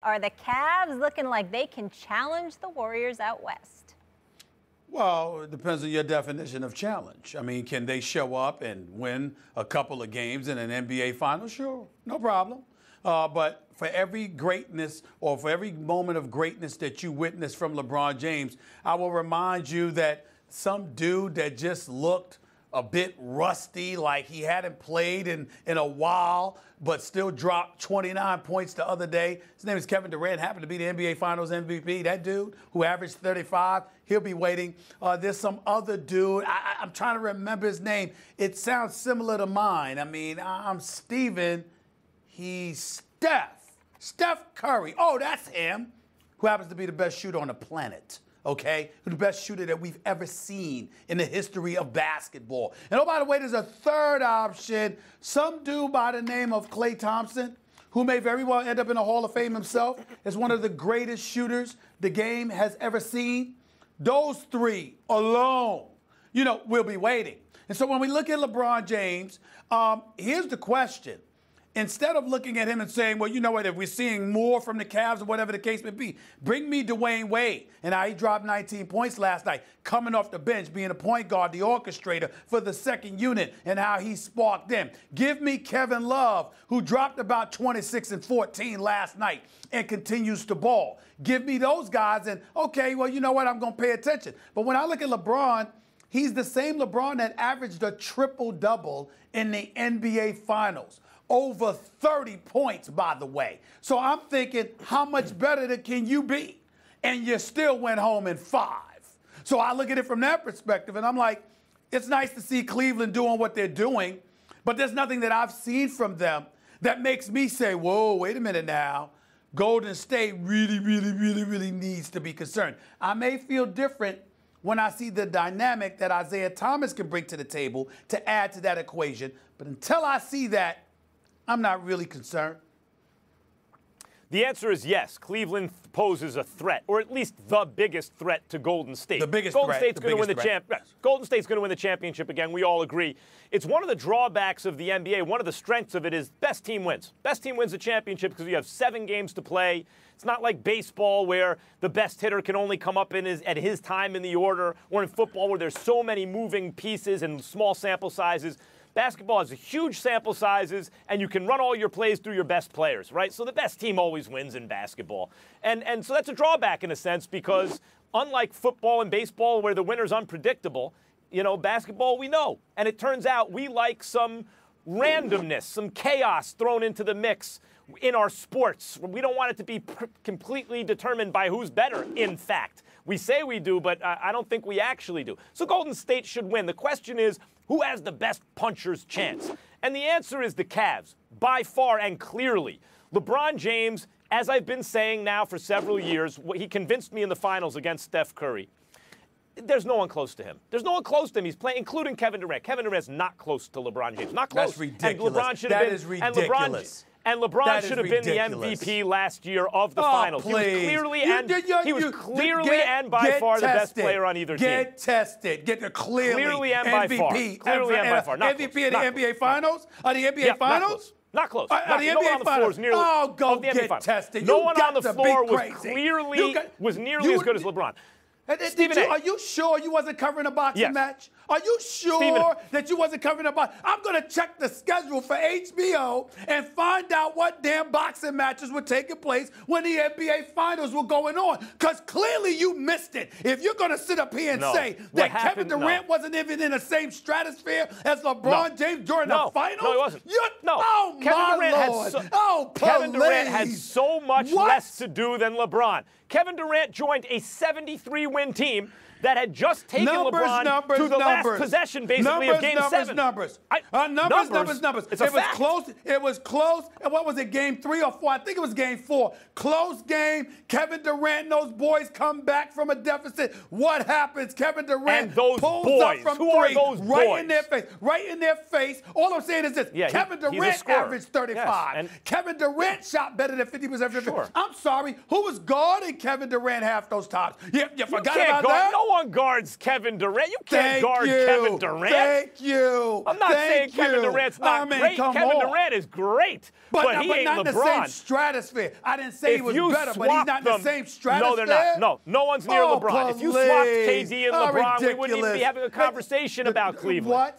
Are the Cavs looking like they can challenge the Warriors out west? Well, it depends on your definition of challenge. I mean, can they show up and win a couple of games in an NBA final? Sure, no problem. But for every greatness or for every moment of greatness that you witness from LeBron James, I will remind you that some dude that just looked a bit rusty, like he hadn't played in a while, but still dropped 29 points the other day. His name is Kevin Durant, happened to be the NBA Finals MVP. That dude who averaged 35, he'll be waiting. There's some other dude. I'm trying to remember his name. It sounds similar to mine. I mean, I'm Steven. He's Steph Curry. Oh, that's him, who happens to be the best shooter on the planet. Okay, who's the best shooter that we've ever seen in the history of basketball. And oh, by the way, there's a third option. Some dude by the name of Klay Thompson, who may very well end up in the Hall of Fame himself, is one of the greatest shooters the game has ever seen. Those three alone, we'll be waiting. And so when we look at LeBron James, here's the question. Instead of looking at him and saying, well, you know what, if we're seeing more from the Cavs or whatever the case may be, bring me Dwayne Wade and how he dropped 19 points last night, coming off the bench, being a point guard, the orchestrator for the second unit, and how he sparked them. Give me Kevin Love, who dropped about 26 and 14 last night and continues to ball. Give me those guys, and okay, well, you know what, I'm going to pay attention. But when I look at LeBron, he's the same LeBron that averaged a triple-double in the NBA Finals. Over 30 points, by the way. So I'm thinking, how much better can you be? And you still went home in 5. So I look at it from that perspective, and I'm like, it's nice to see Cleveland doing what they're doing, but there's nothing that I've seen from them that makes me say, whoa, wait a minute now. Golden State really needs to be concerned. I may feel different when I see the dynamic that Isaiah Thomas can bring to the table to add to that equation, but until I see that, I'm not really concerned. The answer is yes. Cleveland poses a threat, or at least the biggest threat to Golden State. The biggest Golden threat. State's going to win the Golden State's going to win the championship again. We all agree. It's one of the drawbacks of the NBA. One of the strengths of it is best team wins. Best team wins the championship because you have 7 games to play. It's not like baseball where the best hitter can only come up at his time in the order, or in football where there's so many moving pieces and small sample sizes. Basketball has huge sample sizes, and you can run all your plays through your best players, right? So the best team always wins in basketball. And so that's a drawback in a sense because unlike football and baseball where the winner's unpredictable, basketball we know. And it turns out we like some randomness, some chaos thrown into the mix in our sports. We don't want it to be completely determined by who's better, in fact. We say we do, but I don't think we actually do. So Golden State should win. The question is, who has the best puncher's chance? And the answer is the Cavs, by far and clearly. LeBron James, as I've been saying now for several years, he convinced me in the finals against Steph Curry. There's no one close to him. There's no one close to him. He's playing, including Kevin Durant. Kevin Durant's not close to LeBron James. Not close. That's ridiculous. And LeBron should have been, that is ridiculous. And LeBron should have been the MVP last year of the finals. Please. He was clearly and by far the best player on either team. Get tested. Get the clearly and MVP. by far. Clearly and by far. Not MVP close. of the NBA Finals? Of the NBA Finals? Not close. The NBA Finals. Go get tested. No one on the floor was nearly as good as LeBron. Are you sure you wasn't covering a boxing match? Are you sure that you wasn't covering a boxing? I'm going to check the schedule for HBO and find out what damn boxing matches were taking place when the NBA Finals were going on. Because clearly you missed it. If you're going to sit up here and say that Kevin Durant wasn't even in the same stratosphere as LeBron James during the Finals? No, he wasn't. Oh, Kevin Durant had so much less to do than LeBron. Kevin Durant joined a 73-win team that had just taken LeBron to the last possession, basically, of Game 7. Numbers. It's a fact. Close. It was close. And what was it, Game 3 or 4? I think it was Game 4. Close game. Kevin Durant and those boys come back from a deficit. What happens? Kevin Durant pulls up from 3. Right in their face. Right in their face. All I'm saying is this. Kevin Durant averaged 35. Kevin Durant shot better than 50% from the field. I'm sorry. Who was guarding Kevin Durant half those times? You forgot forgot can't about guard. that? No one guards Kevin Durant. You can't guard Kevin Durant. Thank you. I'm not saying Kevin Durant's not great. Kevin Durant is great, but he ain't not LeBron. in the same stratosphere. I didn't say he was better, but he's not in the same stratosphere. No, they're not. No one's near LeBron. If you swapped KD and LeBron, we wouldn't even be having a conversation about Cleveland. What?